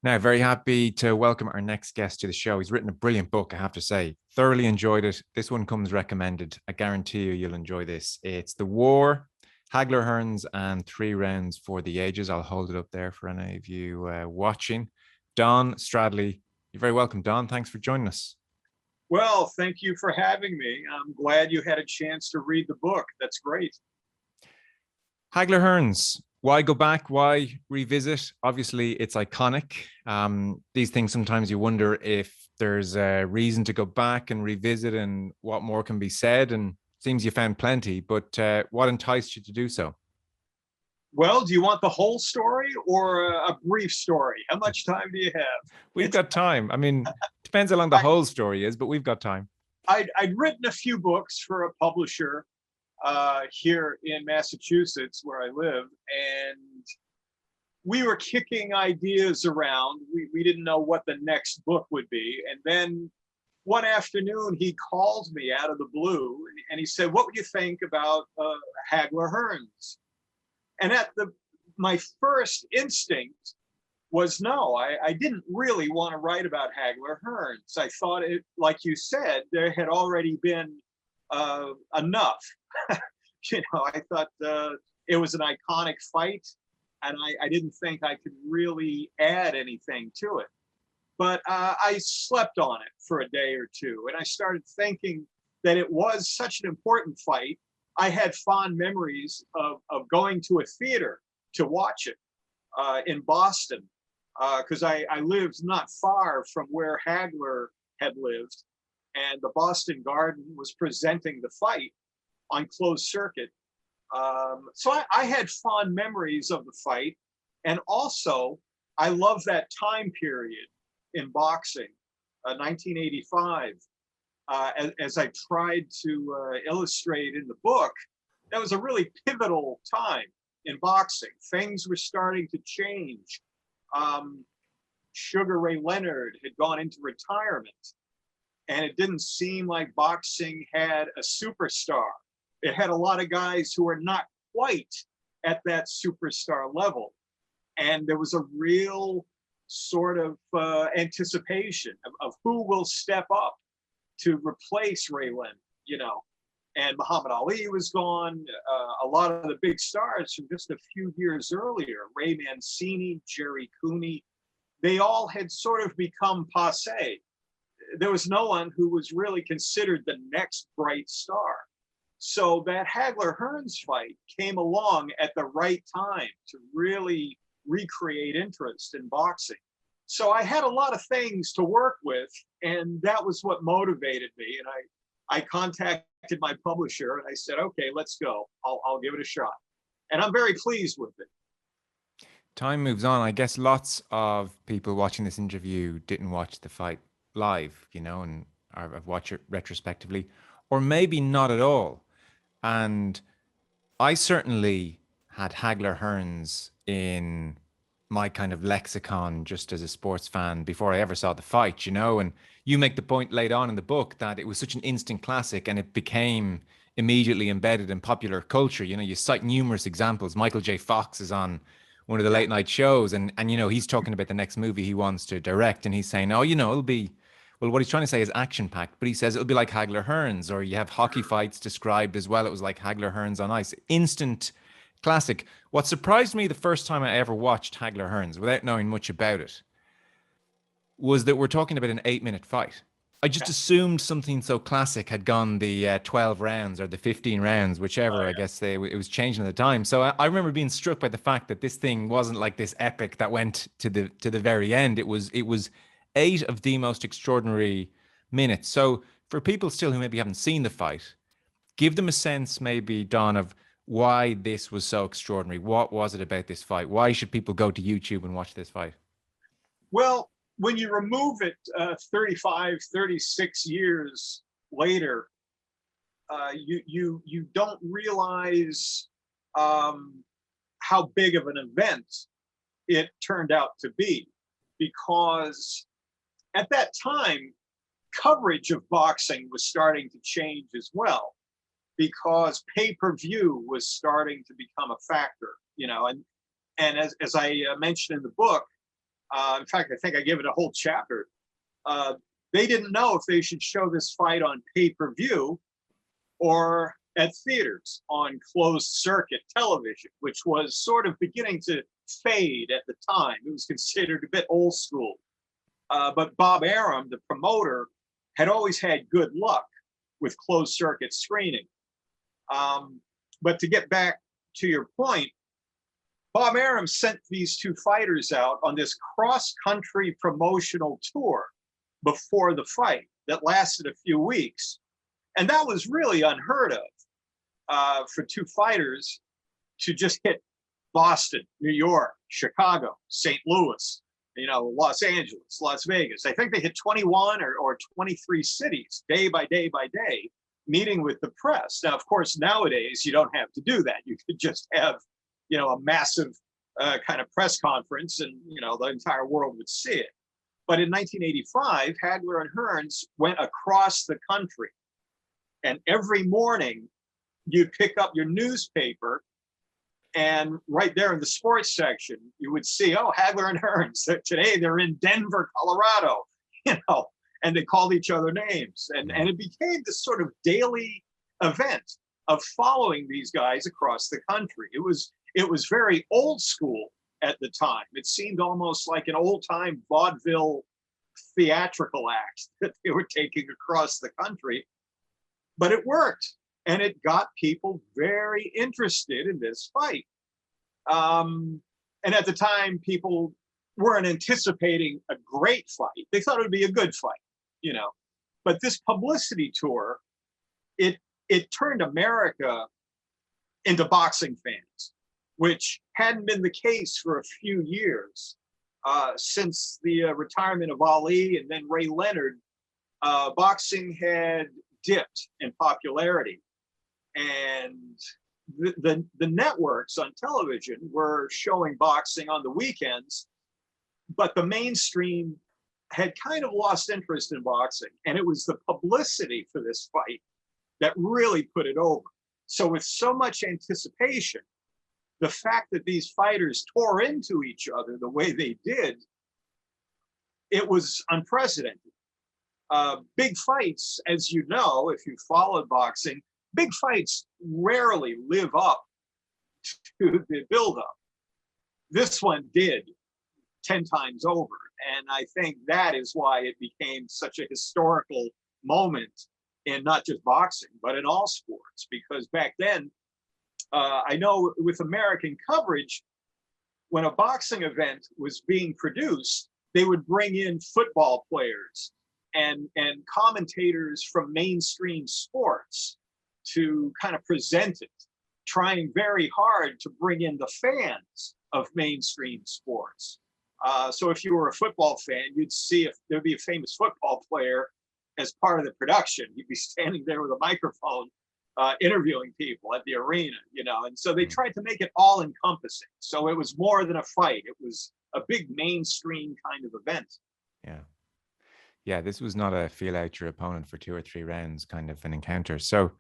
Now, very happy to welcome our next guest to the show. He's written a brilliant book, I have to say. Thoroughly enjoyed it. This one comes recommended. I guarantee you'll enjoy this. It's The War, Hagler, Hearns, and Three Rounds for the Ages. I'll hold it up there for any of you watching. Don Stradley, you're very welcome, Don. Thanks for joining us. Well, thank you for having me. I'm glad you had a chance to read the book. That's great. Hagler, Hearns, why go back? Why revisit? Obviously, it's iconic. These things, sometimes you wonder if there's a reason to go back and revisit and what more can be said. And it seems you found plenty, but what enticed you to do so? Well, do you want the whole story or a brief story? How much time do you have? We've got time. I mean, depends how long the whole story is, but we've got time. I'd written a few books for a publisher here in Massachusetts where I live, and we were kicking ideas around. We didn't know what the next book would be. And then one afternoon, he called me out of the blue and he said, "What would you think about Hagler Hearns?" And my first instinct was no, I didn't really want to write about Hagler Hearns. I thought it, like you said, there had already been enough. I thought it was an iconic fight, and I didn't think I could really add anything to it. But I slept on it for a day or two, and I started thinking that it was such an important fight. I had fond memories of going to a theater to watch it in Boston, because I lived not far from where Hagler had lived, and the Boston Garden was presenting the fight on closed circuit. So I had fond memories of the fight, and also I love that time period in boxing, 1985. As I tried to illustrate in the book, that was a really pivotal time in boxing. Things were starting to change. Sugar Ray Leonard had gone into retirement, and it didn't seem like boxing had a superstar. It had a lot of guys who were not quite at that superstar level. And there was a real sort of anticipation of who will step up to replace Ray Leonard, and Muhammad Ali was gone. A lot of the big stars from just a few years earlier, Ray Mancini, Jerry Cooney, they all had sort of become passé. There was no one who was really considered the next bright star. So that Hagler Hearns fight came along at the right time to really recreate interest in boxing. So I had a lot of things to work with, and that was what motivated me. And I contacted my publisher and I said, okay, let's go. I'll give it a shot. And I'm very pleased with it. Time moves on. I guess lots of people watching this interview didn't watch the fight live, and I've watched it retrospectively, or maybe not at all. And I certainly had Hagler Hearns in my kind of lexicon just as a sports fan before I ever saw the fight, and you make the point later on in the book that it was such an instant classic and it became immediately embedded in popular culture. You cite numerous examples. Michael J. Fox is on one of the late night shows, and he's talking about the next movie he wants to direct, and he's saying, oh, it'll be, well, what he's trying to say is action packed, but he says it'll be like Hagler Hearns, or you have hockey fights described as well. It was like Hagler Hearns on ice. Instant classic. What surprised me the first time I ever watched Hagler Hearns, without knowing much about it, was that we're talking about an 8-minute fight. I just assumed something so classic had gone the 12 rounds or the 15 rounds, whichever. I guess it was changing at the time. So I remember being struck by the fact that this thing wasn't like this epic that went to the very end. It was 8 of the most extraordinary minutes. So for people still who maybe haven't seen the fight, give them a sense, maybe, Don, of why this was so extraordinary. What was it about this fight? Why should people go to YouTube and watch this fight? Well, when you remove it 35, 36 years later, you don't realize how big of an event it turned out to be, because at that time, coverage of boxing was starting to change as well, because pay-per-view was starting to become a factor, and as I mentioned in the book, In fact, I think I gave it a whole chapter. Uh, they didn't know if they should show this fight on pay-per-view or at theaters on closed circuit television, which was sort of beginning to fade at the time. It was considered a bit old school. But Bob Arum, the promoter, had always had good luck with closed circuit screening. But to get back to your point, Bob Arum sent these two fighters out on this cross-country promotional tour before the fight that lasted a few weeks. And that was really unheard of for two fighters to just hit Boston, New York, Chicago, St. Louis, Los Angeles, Las Vegas. I think they hit 21 or 23 cities day by day by day, meeting with the press. Now, of course, nowadays you don't have to do that. You could just have, a massive kind of press conference and, the entire world would see it. But in 1985, Hagler and Hearns went across the country. And every morning you'd pick up your newspaper and right there in the sports section, you would see, oh, Hagler and Hearns, today they're in Denver, Colorado, and they called each other names. And it became this sort of daily event of following these guys across the country. It was very old school at the time. It seemed almost like an old time vaudeville theatrical act that they were taking across the country, but it worked. And it got people very interested in this fight. And at the time, people weren't anticipating a great fight. They thought it would be a good fight, But this publicity tour, it turned America into boxing fans, which hadn't been the case for a few years. Since the retirement of Ali and then Ray Leonard, boxing had dipped in popularity. And the networks on television were showing boxing on the weekends, but the mainstream had kind of lost interest in boxing. And it was the publicity for this fight that really put it over. So with so much anticipation, the fact that these fighters tore into each other the way they did, it was unprecedented. Big fights, as you know, if you followed boxing, big fights rarely live up to the buildup. This one did 10 times over. And I think that is why it became such a historical moment in not just boxing, but in all sports. Because back then, I know with American coverage, when a boxing event was being produced, they would bring in football players and commentators from mainstream sports to kind of present it, trying very hard to bring in the fans of mainstream sports. So if you were a football fan, you'd see if there'd be a famous football player as part of the production. He'd be standing there with a microphone interviewing people at the arena, and so they tried to make it all encompassing. So it was more than a fight. It was a big mainstream kind of event. Yeah, this was not a feel out your opponent for 2 or 3 rounds kind of an encounter. So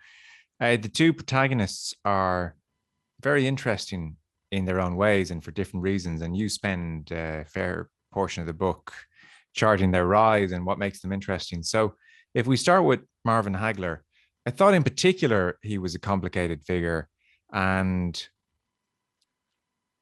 the two protagonists are very interesting in their own ways and for different reasons. And you spend a fair portion of the book charting their rise and what makes them interesting. So if we start with Marvin Hagler, I thought in particular he was a complicated figure. And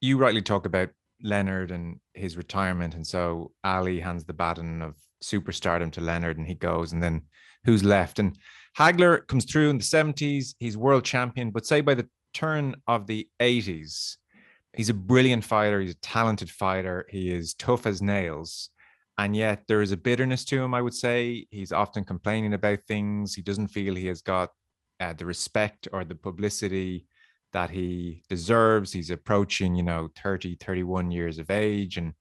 you rightly talk about Leonard and his retirement. And so Ali hands the baton of superstardom to Leonard and he goes, and then who's left? And Hagler comes through in the 70s. He's world champion, but say by the turn of the 80s, he's a brilliant fighter. He's a talented fighter. He is tough as nails. And yet there is a bitterness to him, I would say. He's often complaining about things. He doesn't feel he has got the respect or the publicity that he deserves. He's approaching, 30, 31 years of age. And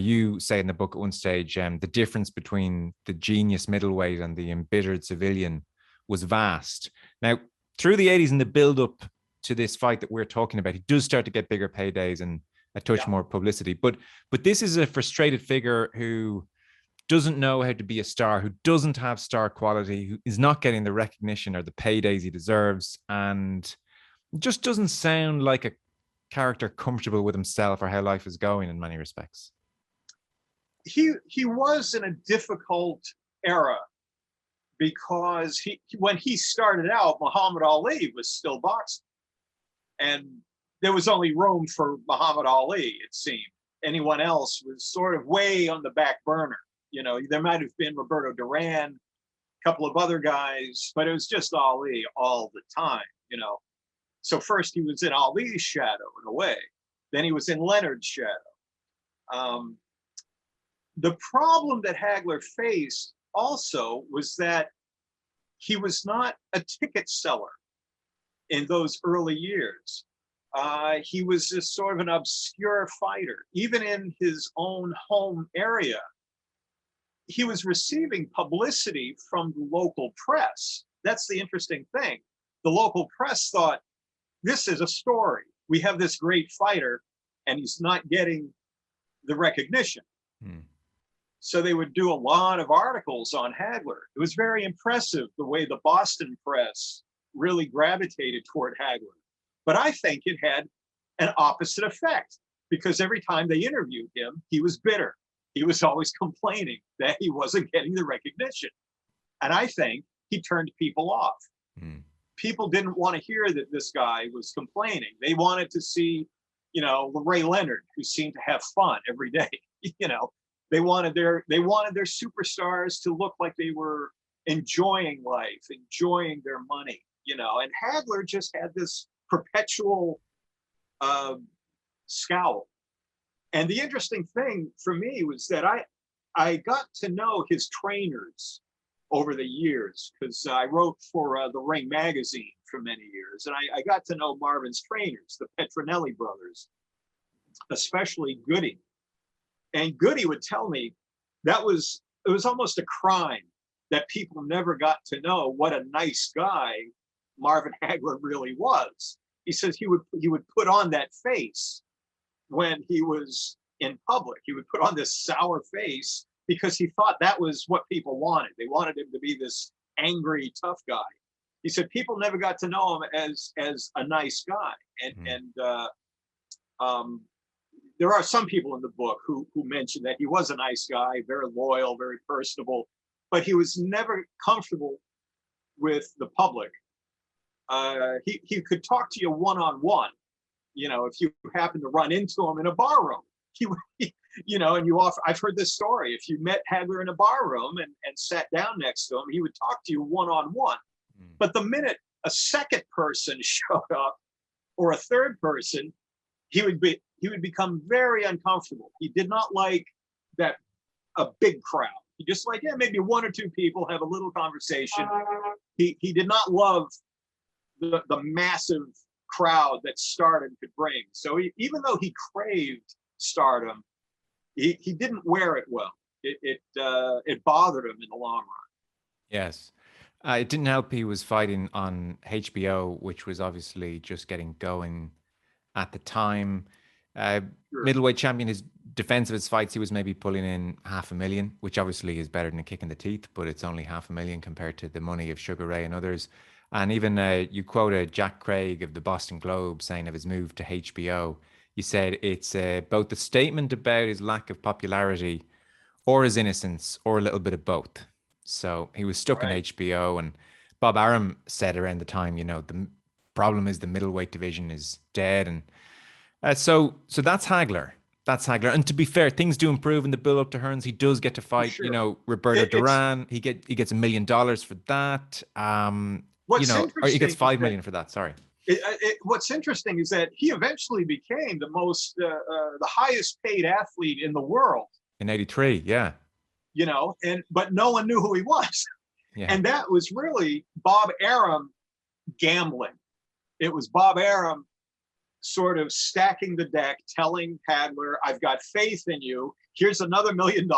you say in the book at one stage, the difference between the genius middleweight and the embittered civilian was vast. Now, through the 80s and the build-up to this fight that we're talking about, he does start to get bigger paydays and a touch more publicity. But this is a frustrated figure who doesn't know how to be a star, who doesn't have star quality, who is not getting the recognition or the paydays he deserves, and just doesn't sound like a character comfortable with himself or how life is going in many respects. he was in a difficult era because when he started out, Muhammad Ali was still boxing, and there was only room for Muhammad Ali, it seemed. Anyone else was sort of way on the back burner. You know, there might have been Roberto Duran, a couple of other guys, but it was just Ali all the time, you know. So first he was in Ali's shadow in a way, then he was in Leonard's shadow. The problem that Hagler faced also was that he was not a ticket seller in those early years. He was just sort of an obscure fighter. Even in his own home area, he was receiving publicity from the local press. That's the interesting thing. The local press thought, this is a story. We have this great fighter, and he's not getting the recognition. So they would do a lot of articles on Hagler. It was very impressive the way the Boston press really gravitated toward Hagler. But I think it had an opposite effect, because every time they interviewed him, he was bitter. He was always complaining that he wasn't getting the recognition. And I think he turned people off. People didn't want to hear that this guy was complaining. They wanted to see, you know, Ray Leonard, who seemed to have fun every day. You know, they wanted their superstars to look like they were enjoying life, enjoying their money, you know. And Hagler just had this perpetual scowl. And the interesting thing for me was that I got to know his trainers over the years, because I wrote for the Ring magazine for many years, and I got to know Marvin's trainers, the Petronelli brothers, especially Goody. And Goody would tell me it was almost a crime that people never got to know what a nice guy Marvin Hagler really was. He says he would put on that face when he was in public. He would put on this sour face because he thought that was what people wanted. They wanted him to be this angry, tough guy. He said people never got to know him as a nice guy. And there are some people in the book who mention that he was a nice guy, very loyal, very personable, but he was never comfortable with the public. He could talk to you one-on-one. You know, if you happen to run into him in a bar room, you know, and I've heard this story. If you met Hagler in a bar room and sat down next to him, he would talk to you one-on-one. But the minute a second person showed up, or a third person, he would become very uncomfortable. He did not like a big crowd. He just like, yeah, maybe one or two people have a little conversation. He did not love the massive crowd that stardom could bring. So even though he craved stardom, he didn't wear it well. It bothered him in the long run. Yes. It didn't help he was fighting on HBO, which was obviously just getting going at the time. Sure. Middleweight champion, his defense of his fights, he was maybe pulling in $500,000, which obviously is better than a kick in the teeth, but it's only $500,000 compared to the money of Sugar Ray and others. And even you quoted Jack Craig of the Boston Globe saying of his move to HBO, you said it's both a statement about his lack of popularity or his innocence or a little bit of both. So he was stuck in HBO, and Bob Arum said around the time, you know, the problem is the middleweight division is dead. And so that's Hagler. That's Hagler. And to be fair, things do improve in the build up to Hearns. He does get to fight, you know, Roberto Duran. He gets $1 million for that. You know, or he gets $5 million for that. Sorry. What's interesting is that he eventually became the highest paid athlete in the world in '83. Yeah. You know, but no one knew who he was. Yeah. And that was really Bob Arum gambling. It was Bob Arum sort of stacking the deck, telling Hagler, I've got faith in you. Here's another $1 million.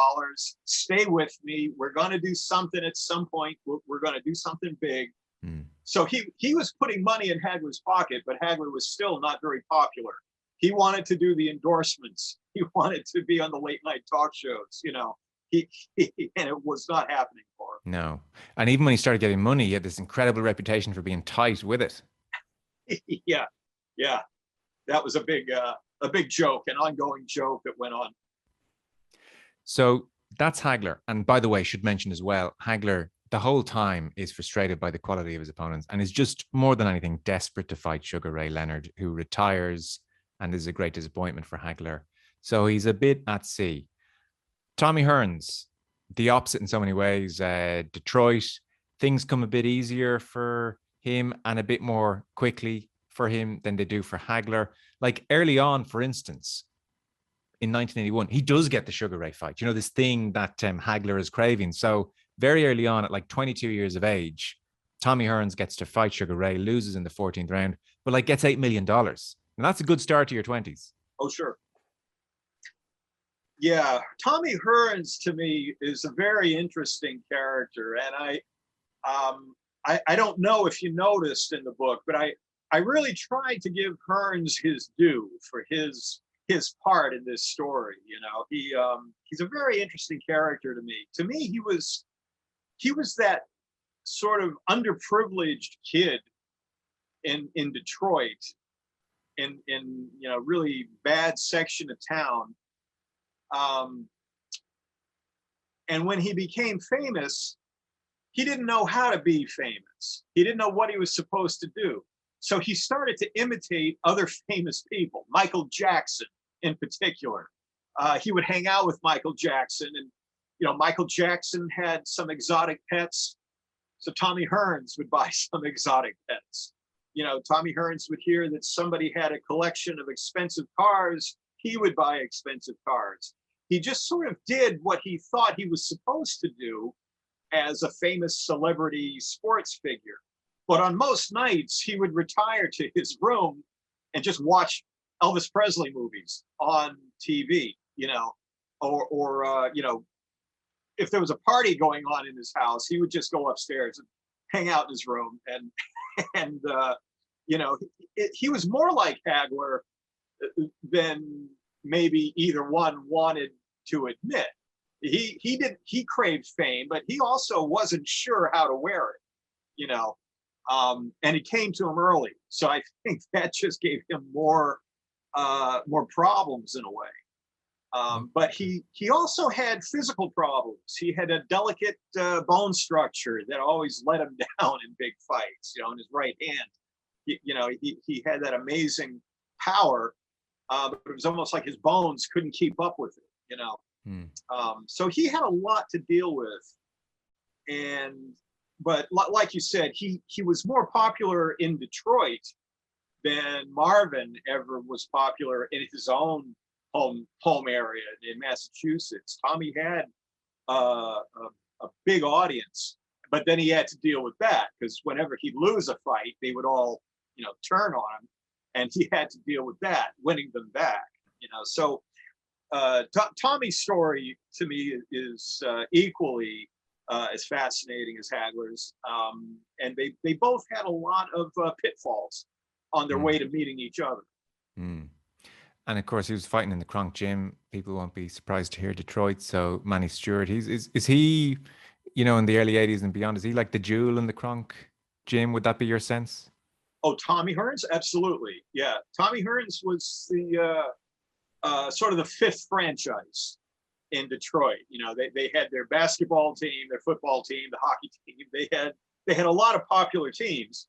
Stay with me. We're going to do something at some point. We're going to do something big. So he was putting money in Hagler's pocket, but Hagler was still not very popular. He wanted to do the endorsements. He wanted to be on the late night talk shows, you know. And it was not happening for him. No. And even when he started getting money, he had this incredible reputation for being tight with it. Yeah. That was a big joke, an ongoing joke that went on. So that's Hagler. And by the way, should mention as well, Hagler the whole time is frustrated by the quality of his opponents and is just more than anything desperate to fight Sugar Ray Leonard, who retires and is a great disappointment for Hagler. So he's a bit at sea. Tommy Hearns, the opposite in so many ways. Detroit, things come a bit easier for him and a bit more quickly for him than they do for Hagler. Like early on, for instance, in 1981, he does get the Sugar Ray fight. You know, this thing that Hagler is craving. So very early on, at like 22 years of age, Tommy Hearns gets to fight Sugar Ray, loses in the 14th round, but like gets $8 million. And that's a good start to your 20s. Oh, sure. Yeah, Tommy Hearns to me is a very interesting character, and I don't know if you noticed in the book, but I really tried to give Hearns his due for his part in this story. You know, he's a very interesting character to me. To me, he was that sort of underprivileged kid in Detroit, in you know, really bad section of town. And when he became famous, he didn't know how to be famous. He didn't know what he was supposed to do. So he started to imitate other famous people, Michael Jackson in particular. He would hang out with Michael Jackson, and you know, Michael Jackson had some exotic pets, so Tommy Hearns would buy some exotic pets. You know, Tommy Hearns would hear that somebody had a collection of expensive cars, he would buy expensive cars. He just sort of did what he thought he was supposed to do as a famous celebrity sports figure. But on most nights, he would retire to his room and just watch Elvis Presley movies on TV, you know, or you know, if there was a party going on in his house, he would just go upstairs and hang out in his room. And you know, he was more like Hagler than maybe either one wanted to admit. He craved fame, but he also wasn't sure how to wear it, you know. And it came to him early, so I think that just gave him more problems in a way. But he also had physical problems. He had a delicate bone structure that always let him down in big fights. You know, in his right hand, you know, he had that amazing power, but it was almost like his bones couldn't keep up with it. You know, so he had a lot to deal with, but like you said, he was more popular in Detroit than Marvin ever was popular in his own home area in Massachusetts. Tommy had a big audience, but then he had to deal with that because whenever he'd lose a fight, they would all, you know, turn on him, and he had to deal with that, winning them back. You know, so Tommy's story to me is equally as fascinating as Hagler's, and they both had a lot of pitfalls on their way to meeting each other. And of course, he was fighting in the Kronk gym. People won't be surprised to hear Detroit. So Manny Stewart, is he, you know, in the early '80s and beyond, is he like the jewel in the Kronk gym? Would that be your sense? Oh, Tommy Hearns, absolutely, yeah. Tommy Hearns was the sort of the fifth franchise in Detroit. You know, they had their basketball team, their football team, the hockey team. They had a lot of popular teams,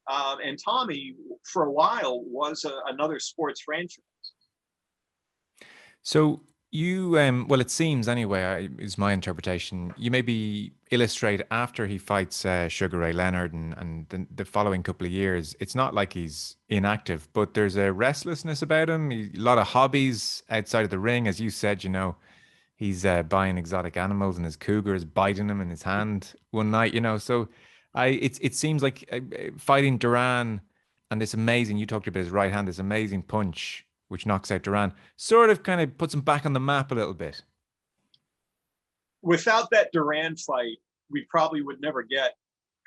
and Tommy for a while was another sports franchise. So you, well, it seems anyway, is my interpretation. You maybe illustrate after he fights Sugar Ray Leonard and the following couple of years, it's not like he's inactive, but there's a restlessness about him. A lot of hobbies outside of the ring, as you said. You know, he's buying exotic animals, and his cougar is biting him in his hand one night. You know, so it seems like fighting Duran and this amazing. You talked about his right hand, this amazing punch which knocks out Duran, sort of kind of puts him back on the map a little bit. Without that Duran fight, we probably would never get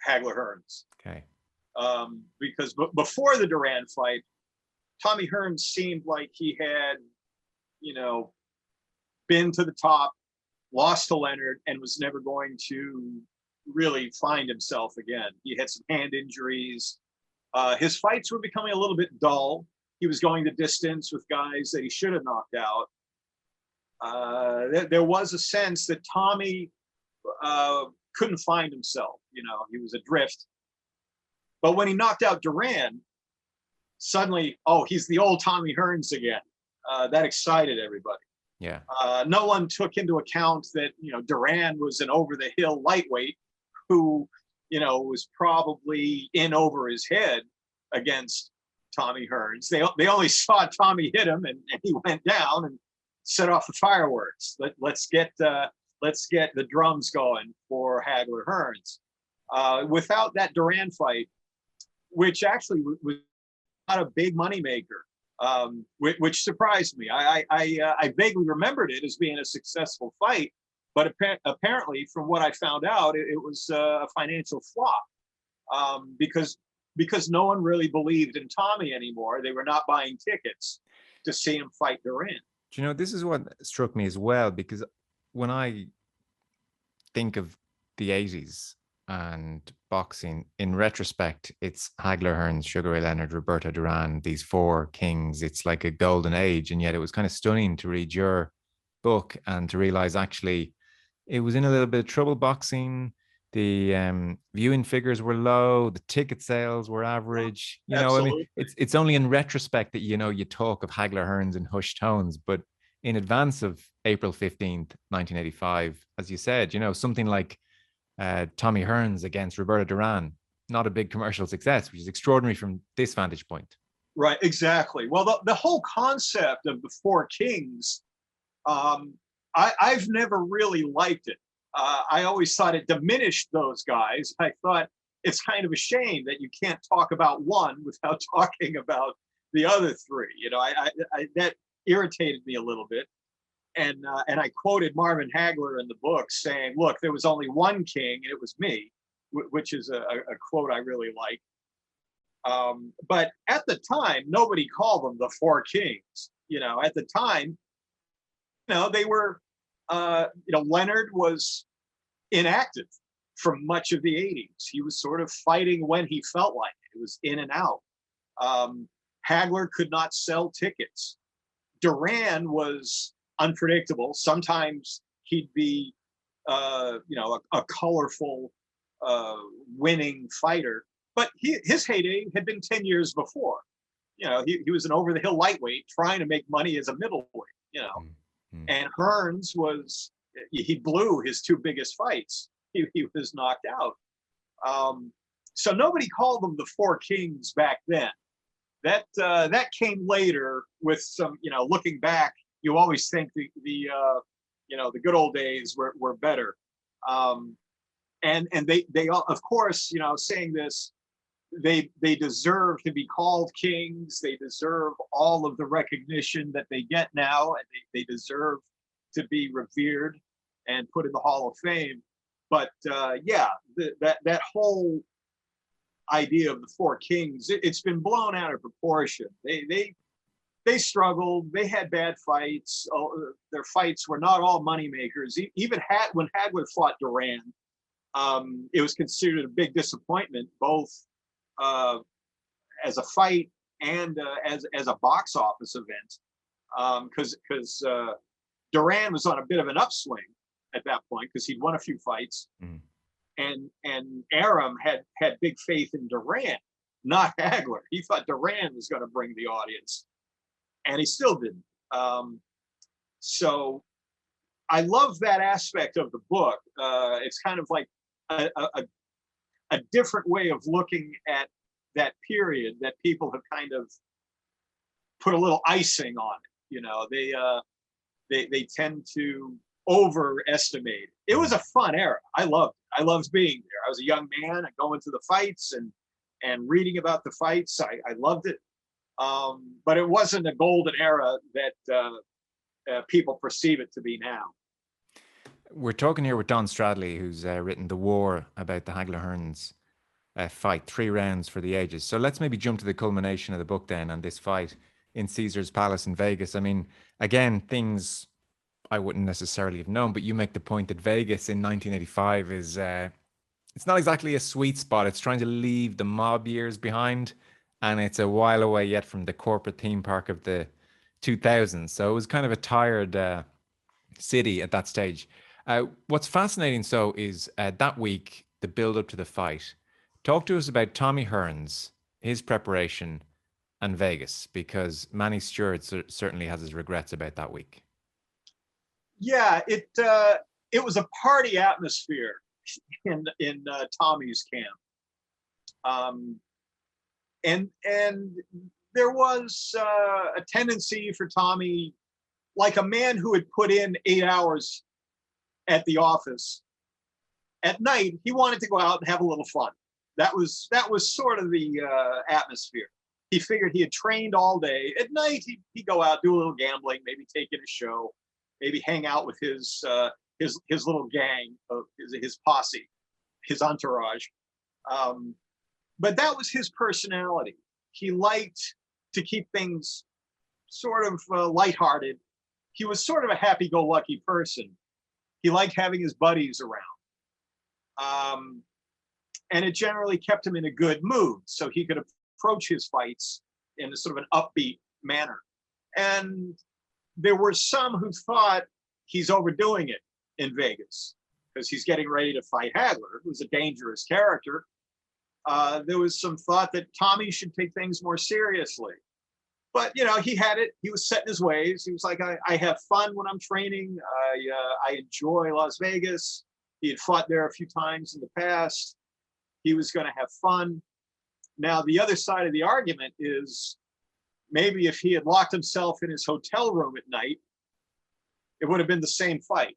Hagler Hearns. Okay. Because before the Duran fight, Tommy Hearns seemed like he had, you know, been to the top, lost to Leonard, and was never going to really find himself again. He had some hand injuries. His fights were becoming a little bit dull. He was going the distance with guys that he should have knocked out. There was a sense that Tommy couldn't find himself. He was adrift. But when he knocked out Duran, suddenly, oh, he's the old Tommy Hearns again. That excited everybody. Yeah. No one took into account that, Duran was an over-the-hill lightweight who, was probably in over his head against Tommy Hearns. They only saw Tommy hit him, and he went down and set off the fireworks. Let's get the drums going for Hagler Hearns. Without that Duran fight, which actually was not a big moneymaker, which surprised me. I vaguely remembered it as being a successful fight, but apparently, from what I found out, it was a financial flop, because no one really believed in Tommy anymore. They were not buying tickets to see him fight Duran. Do you know, this is what struck me as well, because when I think of the 80s and boxing, in retrospect, it's Hagler, Hearns, Sugar Ray Leonard, Roberto Duran, these four kings. It's like a golden age. And yet it was kind of stunning to read your book and to realize actually it was in a little bit of trouble, boxing. The viewing figures were low, the ticket sales were average. Absolutely. It's only in retrospect that you talk of Hagler Hearns in hushed tones, but in advance of April 15th, 1985, as you said, something like Tommy Hearns against Roberto Duran, not a big commercial success, which is extraordinary from this vantage point. Right, exactly. Well, the whole concept of the Four Kings, I've never really liked it. I always thought it diminished those guys. I thought it's kind of a shame that you can't talk about one without talking about the other three. That irritated me a little bit. And I quoted Marvin Hagler in the book saying, look, there was only one king, and it was me, which is a quote I really like. But at the time, nobody called them the Four Kings. At the time, they were, Leonard was inactive for much of the 80s. He was sort of fighting when he felt like it. It was in and out. Hagler could not sell tickets. Duran was unpredictable. Sometimes he'd be, a colorful, winning fighter. But his heyday had been 10 years before. He was an over-the-hill lightweight trying to make money as a middleweight. And Hearns he blew his two biggest fights. He was knocked out. So nobody called them the Four Kings back then. That came later with some, looking back, you always think the good old days were better. And they of course, saying this, they deserve to be called kings. They deserve all of the recognition that they get now, and they deserve to be revered and put in the Hall of Fame. But that whole idea of the Four Kings, it's been blown out of proportion. They struggled. They had bad fights. Their fights were not all money makers. Even when Hagler fought Duran, it was considered a big disappointment, both as a fight and as a box office event, because Duran was on a bit of an upswing at that point because he'd won a few fights, and Aram had big faith in Duran, not Hagler. He thought Duran was going to bring the audience, and he still didn't. So I love that aspect of the book. It's kind of like a different way of looking at that period that people have kind of put a little icing on it. They tend to overestimate. It was a fun era. I loved being there. I was a young man and going to the fights and reading about the fights. I loved it. But it wasn't a golden era that people perceive it to be now. We're talking here with Don Stradley, who's written The War about the Hagler Hearns fight, 3 rounds for the ages. So let's maybe jump to the culmination of the book then, and this fight in Caesar's Palace in Vegas. I mean, again, things I wouldn't necessarily have known, but you make the point that Vegas in 1985 is, it's not exactly a sweet spot. It's trying to leave the mob years behind, and it's a while away yet from the corporate theme park of the 2000s. So it was kind of a tired city at that stage. What's fascinating, so, is that week, the build up to the fight. Talk to us about Tommy Hearns, his preparation, and Vegas, because Manny Stewart certainly has his regrets about that week. Yeah, it was a party atmosphere in Tommy's camp, and there was a tendency for Tommy, like a man who had put in 8 hours at the office. At night, he wanted to go out and have a little fun. That was sort of the atmosphere. He figured he had trained all day. At night, he'd go out, do a little gambling, maybe take in a show, maybe hang out with his little gang of his posse, his entourage. But that was his personality. He liked to keep things sort of lighthearted. He was sort of a happy-go-lucky person. He liked having his buddies around. And it generally kept him in a good mood, so he could approach his fights in a sort of an upbeat manner. And there were some who thought he's overdoing it in Vegas because he's getting ready to fight Hagler, who's a dangerous character. There was some thought that Tommy should take things more seriously. But, you know, he had it. He was set in his ways. He was like, I have fun when I'm training. I enjoy Las Vegas. He had fought there a few times in the past. He was going to have fun. Now, the other side of the argument is maybe if he had locked himself in his hotel room at night, it would have been the same fight.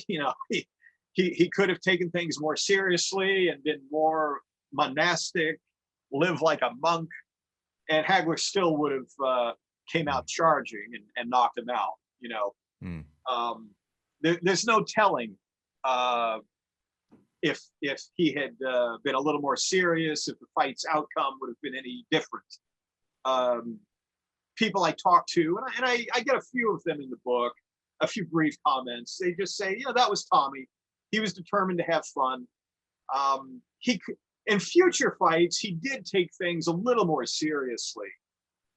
You know, he could have taken things more seriously and been more monastic, live like a monk, and Hagler still would have came out charging and knocked him out. You know, there's no telling if he had been a little more serious, if the fight's outcome would have been any different. People I talk to, and I get a few of them in the book, a few brief comments. They just say, yeah, that was Tommy. He was determined to have fun. He could, in future fights, he did take things a little more seriously,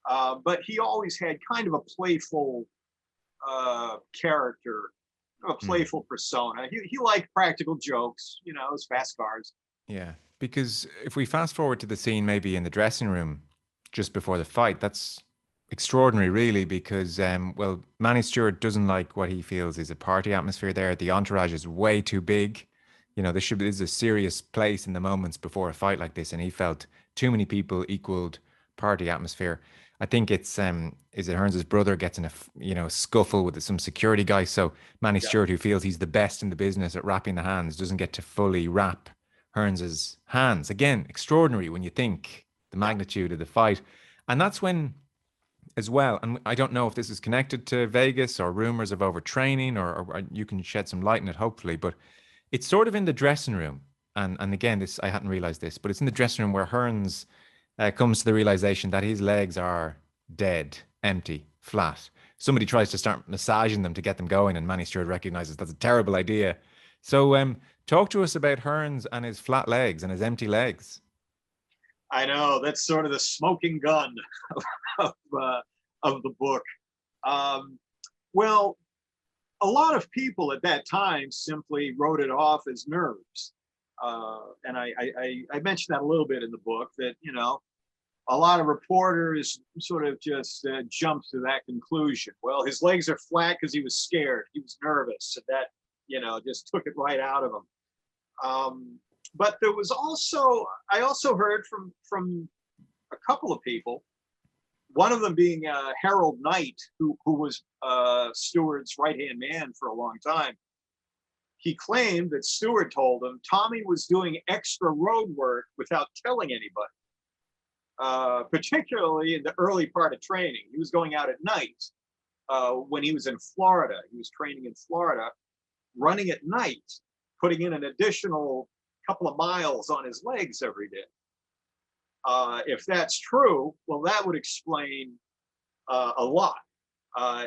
but he always had kind of a playful character, a playful persona. He liked practical jokes, you know, his fast cars. Yeah, because if we fast forward to the scene maybe in the dressing room just before the fight, that's extraordinary, really, because well, Manny Stewart doesn't like what he feels is a party atmosphere there. The entourage is way too big. You know, this is a serious place in the moments before a fight like this, and he felt too many people equaled party atmosphere. I think it's is it Hearns' brother gets in a scuffle with some security guy. So Manny Stewart, who feels he's the best in the business at wrapping the hands, doesn't get to fully wrap Hearns' hands. Again, extraordinary when you think the magnitude of the fight. And that's when, as well, and I don't know if this is connected to Vegas or rumors of overtraining, or you can shed some light on it, hopefully, but it's sort of in the dressing room. And again, this, I hadn't realized this, but it's in the dressing room where Hearns comes to the realization that his legs are dead, empty, flat. Somebody tries to start massaging them to get them going, and Manny Stewart recognizes that's a terrible idea. So talk to us about Hearns and his flat legs and his empty legs. I know, that's sort of the smoking gun of the book. Well, a lot of people at that time simply wrote it off as nerves. And I mentioned that a little bit in the book, that, you know, a lot of reporters sort of just jumped to that conclusion. Well, his legs are flat because he was scared. He was nervous. And that, you know, just took it right out of him. But there was also, I also heard from a couple of people, one of them being Harold Knight, who was Stewart's right-hand man for a long time. He claimed that Stewart told him Tommy was doing extra road work without telling anybody, particularly in the early part of training. He was going out at night when he was in Florida. He was training in Florida, running at night, putting in an additional couple of miles on his legs every day. If that's true, well, that would explain a lot.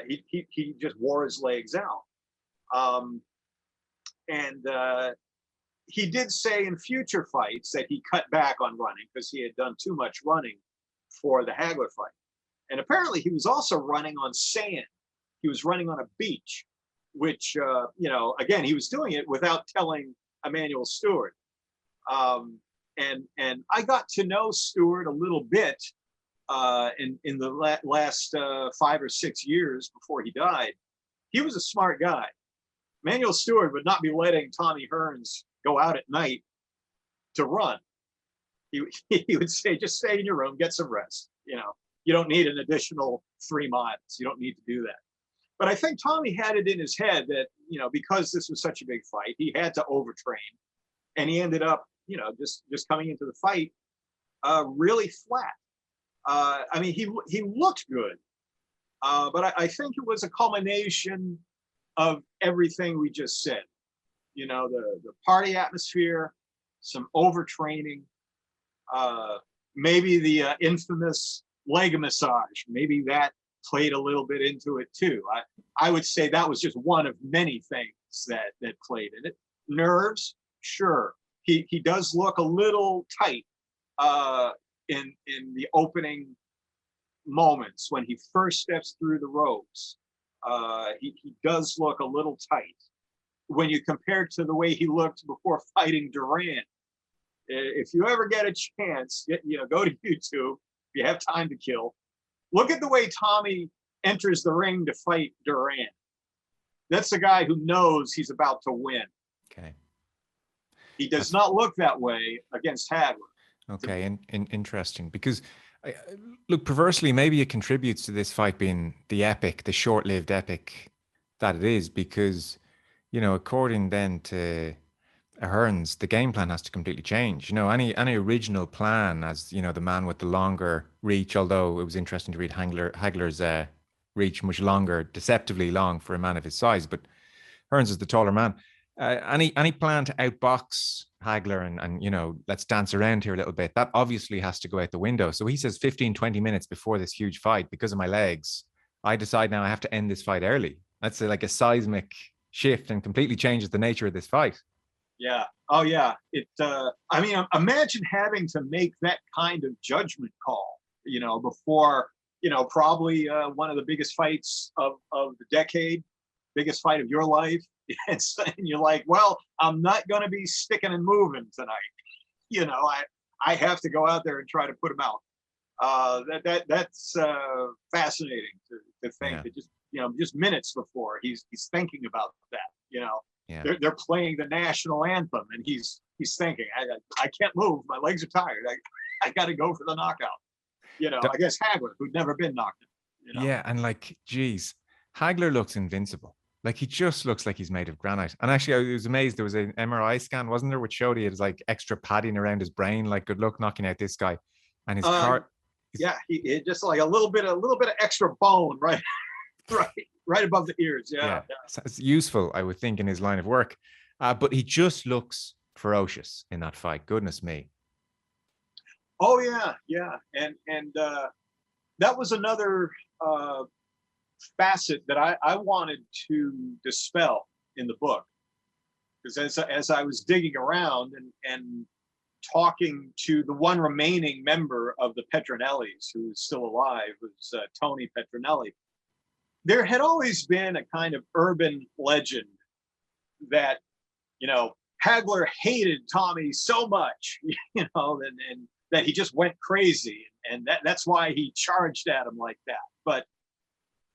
He just wore his legs out. And he did say in future fights that he cut back on running because he had done too much running for the Hagler fight. And apparently he was also running on sand. He was running on a beach. which, again, he was doing it without telling Emanuel Stewart. And I got to know Stewart a little bit in the last 5 or 6 years before he died. He was a smart guy. Emanuel Stewart would not be letting Tommy Hearns go out at night to run. He would say, just stay in your room, get some rest. You don't need an additional 3 miles. You don't need to do that. But I think Tommy had it in his head that, because this was such a big fight, he had to overtrain. And he ended up, just coming into the fight really flat. He looked good, but I think it was a culmination of everything we just said. The party atmosphere, some overtraining, maybe the infamous leg massage, maybe that played a little bit into it too. I would say that was just one of many things that played in it. Nerves, sure. He does look a little tight in the opening moments when he first steps through the ropes. He does look a little tight when you compare to the way he looked before fighting Duran. If you ever get a chance, go to YouTube. If you have time to kill, look at the way Tommy enters the ring to fight Duran. That's the guy who knows he's about to win. Okay. He does not look that way against Hagler. Okay, and interesting, because look, perversely, maybe it contributes to this fight being the short-lived epic that it is, because, according then to Hearns, the game plan has to completely change. Any original plan, as the man with the longer reach, although it was interesting to read Hagler's reach much longer, deceptively long for a man of his size, but Hearns is the taller man. Any plan to outbox Hagler and let's dance around here a little bit, that obviously has to go out the window. So he says 15-20 minutes before this huge fight, because of my legs, I decide now I have to end this fight early. That's like a seismic shift and completely changes the nature of this fight. Yeah. Oh yeah. Imagine having to make that kind of judgment call, before, probably one of the biggest fights of the decade, biggest fight of your life. And you're like, well, I'm not going to be sticking and moving tonight. I have to go out there and try to put him out. That's fascinating to think that just minutes before he's thinking about that. Yeah. They're playing the national anthem, and he's thinking, I can't move, my legs are tired. I got to go for the knockout. I guess Hagler, who'd never been knocked out. Yeah, and geez, Hagler looks invincible. He just looks like he's made of granite. And actually, I was amazed. There was an MRI scan, wasn't there, which showed he had extra padding around his brain. Good luck knocking out this guy. And his car. Yeah, he just a little bit of extra bone, right, right above the ears. Yeah. So it's useful, I would think, in his line of work. But he just looks ferocious in that fight. Goodness me. Oh yeah. And that was another facet that I wanted to dispel in the book, because as I was digging around and talking to the one remaining member of the Petronellis who is still alive, was Tony Petronelli, there had always been a kind of urban legend that Hagler hated Tommy so much, and that he just went crazy, and that's why he charged at him like that. But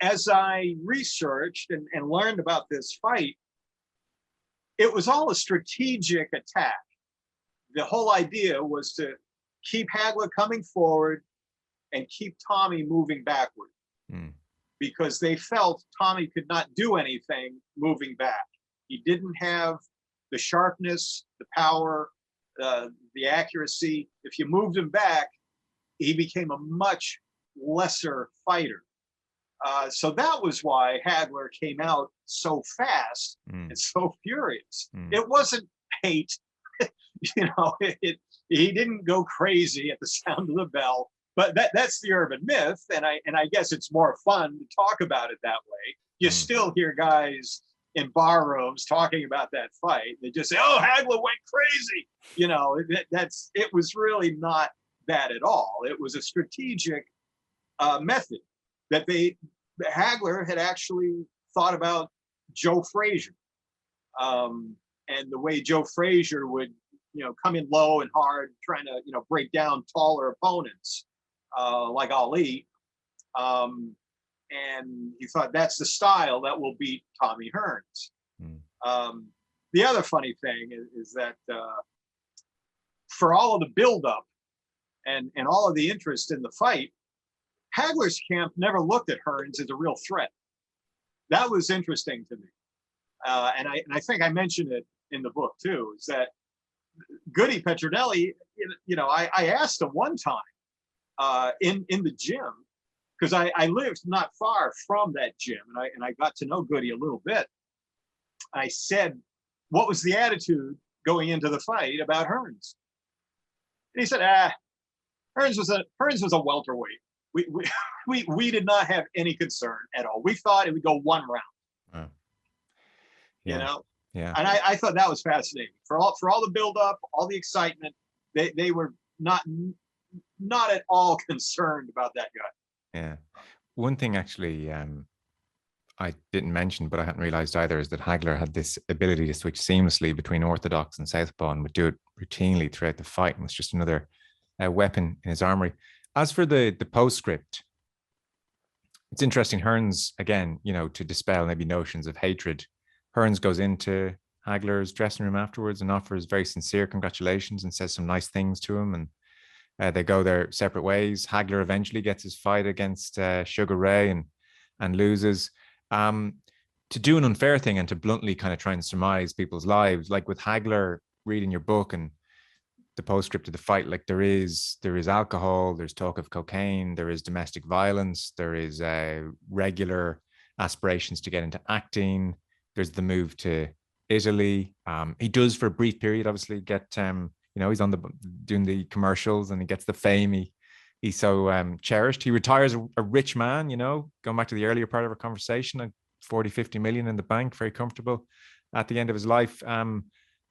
as I researched and learned about this fight, it was all a strategic attack. The whole idea was to keep Hagler coming forward and keep Tommy moving backward, because they felt Tommy could not do anything moving back. He didn't have the sharpness, the power, the accuracy. If you moved him back, he became a much lesser fighter. So that was why Hagler came out so fast and so furious. It wasn't hate, he didn't go crazy at the sound of the bell. But that's the urban myth, and I guess it's more fun to talk about it that way. You still hear guys in bar rooms talking about that fight. They just say, "Oh, Hagler went crazy." It was really not that at all. It was a strategic method that Hagler had actually thought about Joe Frazier. And the way Joe Frazier would, come in low and hard, trying to, break down taller opponents, like Ali. And he thought that's the style that will beat Tommy Hearns. The other funny thing is that for all of the buildup and all of the interest in the fight, Hagler's camp never looked at Hearns as a real threat. That was interesting to me. And I think I mentioned it in the book too, is that Goody Petronelli, I asked him one time in the gym, because I lived not far from that gym, and I got to know Goody a little bit. I said, what was the attitude going into the fight about Hearns? And he said, Hearns was a welterweight. We did not have any concern at all. We thought it would go one round. Yeah. Yeah. And I thought that was fascinating. For all the buildup, all the excitement, they were not at all concerned about that guy. Yeah. One thing actually I didn't mention, but I hadn't realized either, is that Hagler had this ability to switch seamlessly between orthodox and southpaw and would do it routinely throughout the fight, and was just another weapon in his armory. As for the postscript, it's interesting. Hearns, again, to dispel maybe notions of hatred, Hearns goes into Hagler's dressing room afterwards and offers very sincere congratulations and says some nice things to him, and they go their separate ways. Hagler eventually gets his fight against Sugar Ray and loses. To do an unfair thing and to bluntly kind of try and surmise people's lives, like with Hagler, reading your book and the postscript of the fight, like there is alcohol, there's talk of cocaine, there is domestic violence, there is regular aspirations to get into acting, there's the move to Italy. He does, for a brief period, obviously get he's doing the commercials and he gets the fame he's so cherished. He retires a rich man, going back to the earlier part of our conversation, like 40-50 million in the bank, very comfortable at the end of his life.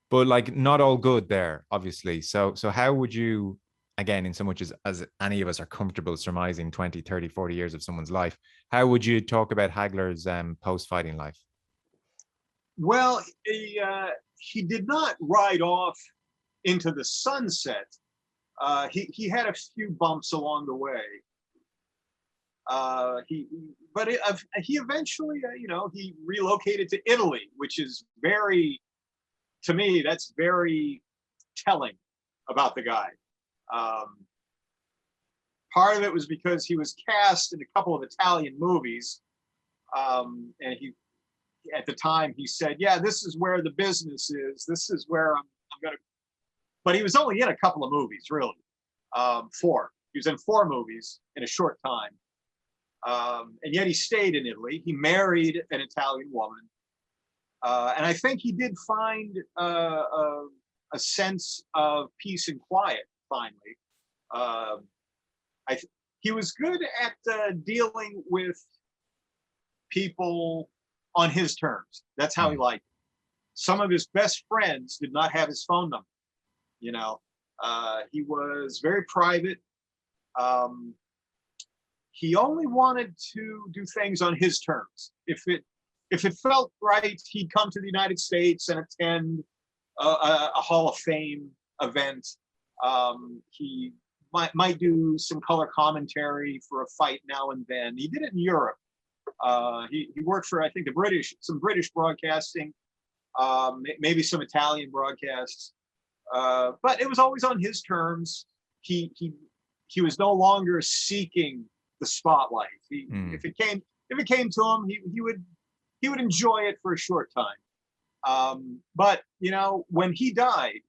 But like, not all good there, obviously. So how would you, again, in so much as any of us are comfortable surmising 20, 30, 40 years of someone's life, how would you talk about Hagler's post-fighting life? Well, he did not ride off into the sunset. He had a few bumps along the way. He eventually, he relocated to Italy, which is to me, that's very telling about the guy. Part of it was because he was cast in a couple of Italian movies, and at the time he said, "Yeah, this is where the business is. This is where I'm going to." But he was only in a couple of movies, really. 4. He was in 4 movies in a short time. And yet he stayed in Italy. He married an Italian woman. And I think he did find a sense of peace and quiet, finally. He was good at dealing with people on his terms. That's how he liked it. Some of his best friends did not have his phone number. He was very private. He only wanted to do things on his terms. If it felt right, he'd come to the United States and attend a Hall of Fame event. He might do some color commentary for a fight now and then. He did it in Europe. He worked for, I think, some British broadcasting, maybe some Italian broadcasts. But it was always on his terms. He was no longer seeking the spotlight. If it came to him, he would enjoy it for a short time. But when he died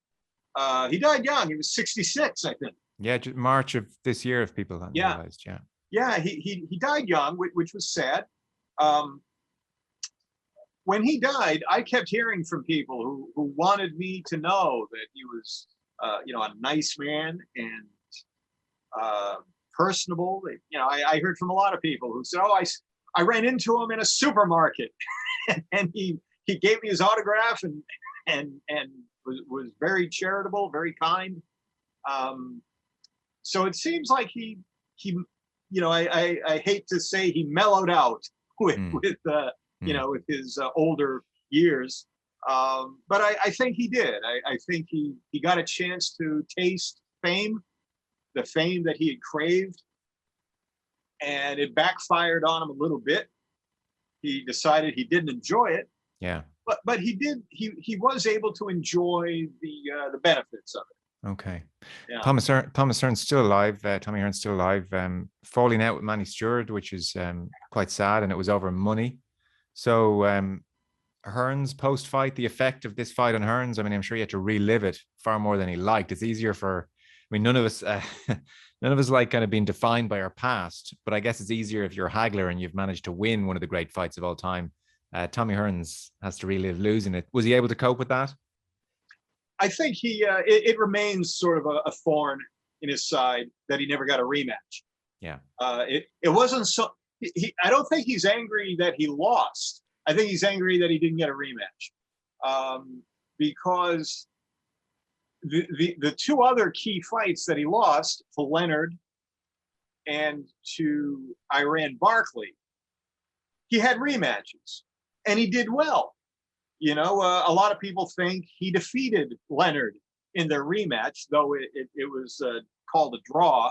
young. He was 66, I think. Yeah, March of this year, if people hadn't realized. Yeah, he died young, which was sad. When he died, I kept hearing from people who wanted me to know that he was, a nice man and personable. I heard from a lot of people who said, "Oh, I ran into him in a supermarket, and he gave me his autograph and was very charitable, very kind." So it seems like I hate to say he mellowed out with with his older years. But I think he did. I think he got a chance to taste fame, the fame that he had craved, and it backfired on him a little bit. He decided he didn't enjoy it. Yeah. But he did. He was able to enjoy the benefits of it. Okay. Yeah. Thomas Hearns still alive. Tommy Hearns still alive. Falling out with Manny Stewart, which is quite sad, and it was over money. So Hearns post-fight, the effect of this fight on Hearns. I mean, I'm sure he had to relive it far more than he liked. It's easier for. I mean, none of us like kind of being defined by our past, but I guess it's easier if you're a Hagler and you've managed to win one of the great fights of all time. Tommy Hearns has to relive losing it. Was he able to cope with that? I think it remains sort of a thorn in his side that he never got a rematch. Yeah. It wasn't so. I don't think he's angry that he lost. I think he's angry that he didn't get a rematch, because the two other key fights that he lost, to Leonard and to Iran Barkley, he had rematches and he did well. A lot of people think he defeated Leonard in their rematch, though it was called a draw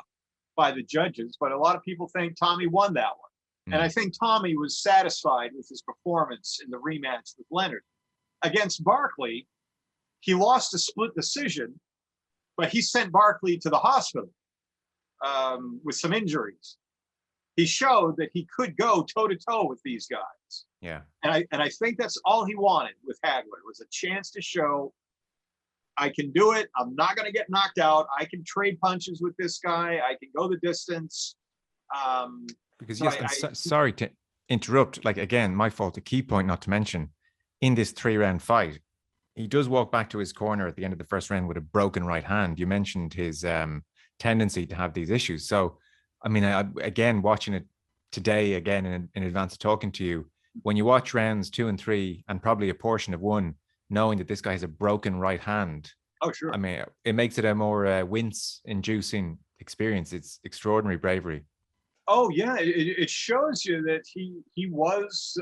by the judges. But a lot of people think Tommy won that one. And I think Tommy was satisfied with his performance in the rematch with Leonard. Against Barkley, he lost a split decision, but he sent Barkley to the hospital with some injuries. He showed that he could go toe-to-toe with these guys. Yeah. And I think that's all he wanted with Hagler, was a chance to show, I can do it. I'm not going to get knocked out. I can trade punches with this guy. I can go the distance. Because yes, sorry to interrupt. Like, again, my fault. A key point not to mention, in this 3-round fight, he does walk back to his corner at the end of the first round with a broken right hand. You mentioned his tendency to have these issues. So, I mean, again, watching it today, again, in advance of talking to you, when you watch rounds 2 and 3, and probably a portion of 1, knowing that this guy has a broken right hand. Oh, sure. I mean, it makes it a more wince-inducing experience. It's extraordinary bravery. Oh yeah, it shows you that he was,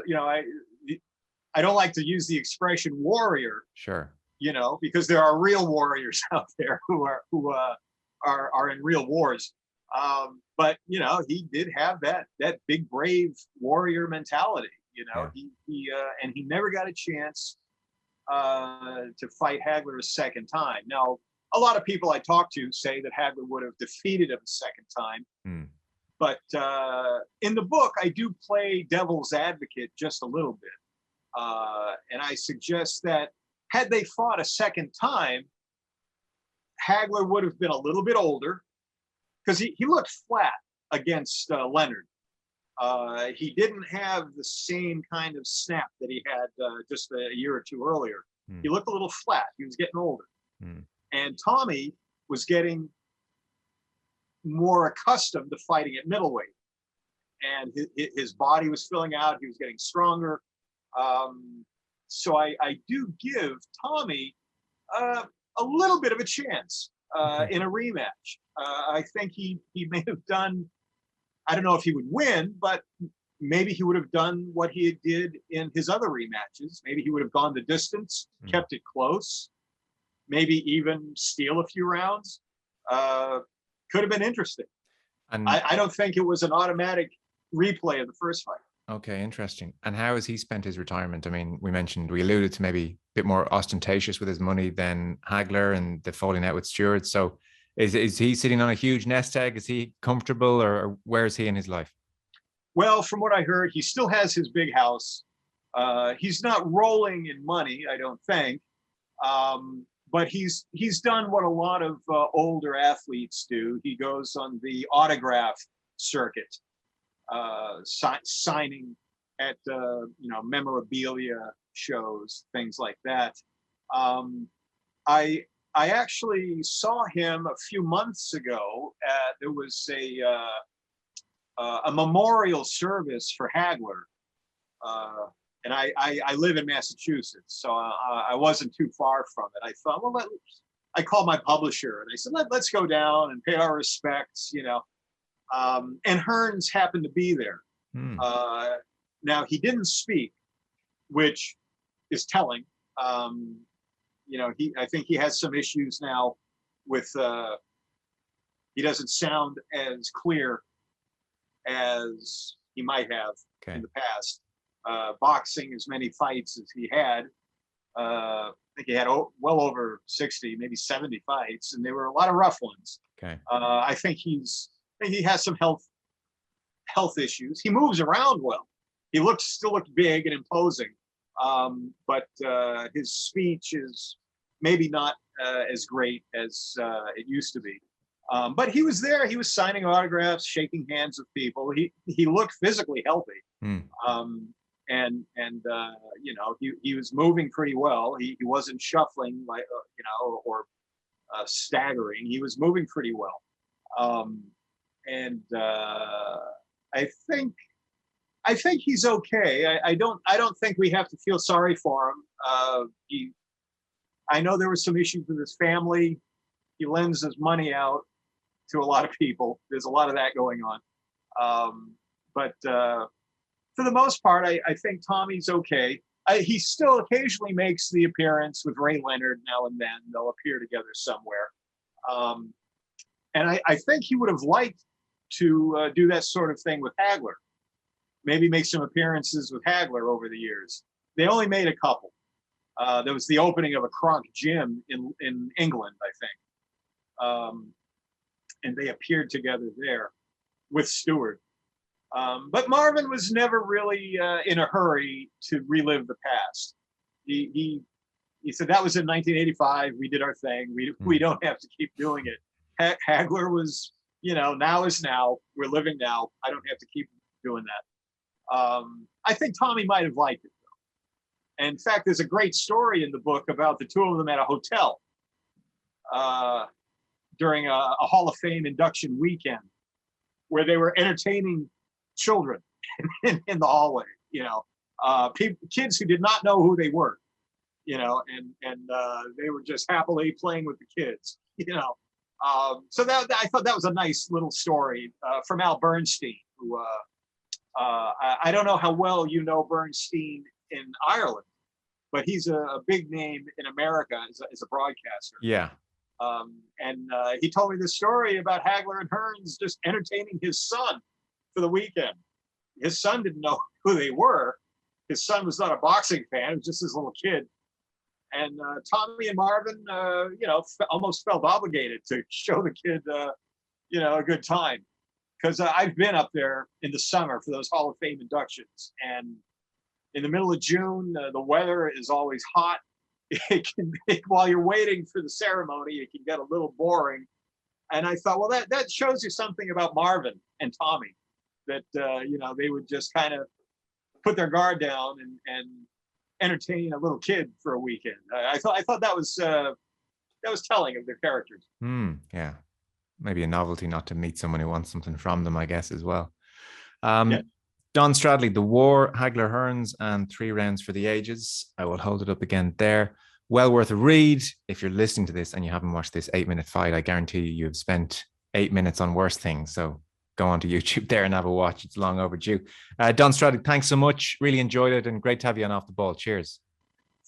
I don't like to use the expression warrior. Sure. Because there are real warriors out there who are in real wars. But he did have that big brave warrior mentality. Yeah. And he never got a chance to fight Hagler a second time. Now, a lot of people I talk to say that Hagler would have defeated him a second time. But in the book, I do play devil's advocate just a little bit. And I suggest that had they fought a second time, Hagler would have been a little bit older, because he looked flat against Leonard. He didn't have the same kind of snap that he had just a year or two earlier. He looked a little flat. He was getting older. And Tommy was getting more accustomed to fighting at middleweight, and his body was filling out. He was getting stronger. So I do give Tommy a little bit of a chance in a rematch. I think he may have done, I don't know if he would win, but maybe he would have done what he did in his other rematches. Maybe he would have gone the distance, kept it close, maybe even steal a few rounds. Could have been interesting. And I don't think it was an automatic replay of the first fight. Okay, interesting. And how has he spent his retirement? I mean, we alluded to maybe a bit more ostentatious with his money than Hagler and the falling out with Stewart. So is he sitting on a huge nest egg? Is he comfortable, or where is he in his life? Well, from what I heard, he still has his big house. He's not rolling in money, I don't think. But he's done what a lot of older athletes do. He goes on the autograph circuit, signing at memorabilia shows, things like that. I actually saw him a few months ago. There was a memorial service for Hagler. And I live in Massachusetts, so I wasn't too far from it. I thought, well, I called my publisher and I said, let's go down and pay our respects, and Hearns happened to be there. Now, he didn't speak, which is telling. I think he has some issues now with, he doesn't sound as clear as he might have in the past. Boxing as many fights as he had. I think he had well over 60, maybe 70 fights, and they were a lot of rough ones. I think he has some health issues. He moves around well. He still looks big and imposing, but his speech is maybe not as great as it used to be. But he was there. He was signing autographs, shaking hands with people. He looked physically healthy, he was moving pretty well. He wasn't shuffling or staggering. He was moving pretty well, I think he's okay. I don't think we have to feel sorry for him. I know there were some issues with his family. He lends his money out to a lot of people. There's a lot of that going on. But for the most part, I think Tommy's okay. He still occasionally makes the appearance with Ray Leonard now and then. They'll appear together somewhere. And I think he would have liked to do that sort of thing with Hagler. Maybe make some appearances with Hagler over the years. They only made a couple. There was the opening of a Kronk gym in England, I think. And they appeared together there with Stewart. But Marvin was never really in a hurry to relive the past. He said that was in 1985. We did our thing. We don't have to keep doing it. Hagler was, now is now. We're living now. I don't have to keep doing that. I think Tommy might have liked it, though. And in fact, there's a great story in the book about the two of them at a hotel during a Hall of Fame induction weekend, where they were entertaining children in the hallway. Kids who did not know who they were, and they were just happily playing with the kids. So that I thought that was a nice little story from Al Bernstein, who I don't know how well you know Bernstein in Ireland, but he's a big name in America as a broadcaster. Yeah. And he told me this story about Hagler and Hearns just entertaining his son for the weekend. His son didn't know who they were. His son was not a boxing fan. It was just his little kid. And Tommy and Marvin, almost felt obligated to show the kid, a good time. Because I've been up there in the summer for those Hall of Fame inductions. And in the middle of June, the weather is always hot. While you're waiting for the ceremony, it can get a little boring. And I thought, well, that shows you something about Marvin and Tommy, that they would just kind of put their guard down and entertain a little kid for a weekend. I thought that was telling of their characters. Yeah, maybe a novelty not to meet someone who wants something from them, I guess, as well. Don Stradley, The War, Hagler Hearns, and 3 Rounds for the Ages. I will hold it up again there. Well worth a read. If you're listening to this and you haven't watched this 8-minute fight, I guarantee you have spent 8 minutes on worse things. So go on to YouTube there and have a watch. It's long overdue. Don Stradley, thanks so much. Really enjoyed it, and great to have you on Off the Ball. Cheers.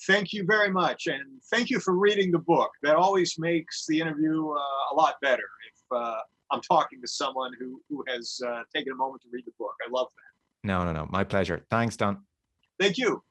Thank you very much. And thank you for reading the book. That always makes the interview a lot better if I'm talking to someone who has taken a moment to read the book. I love that. No. My pleasure. Thanks, Don. Thank you.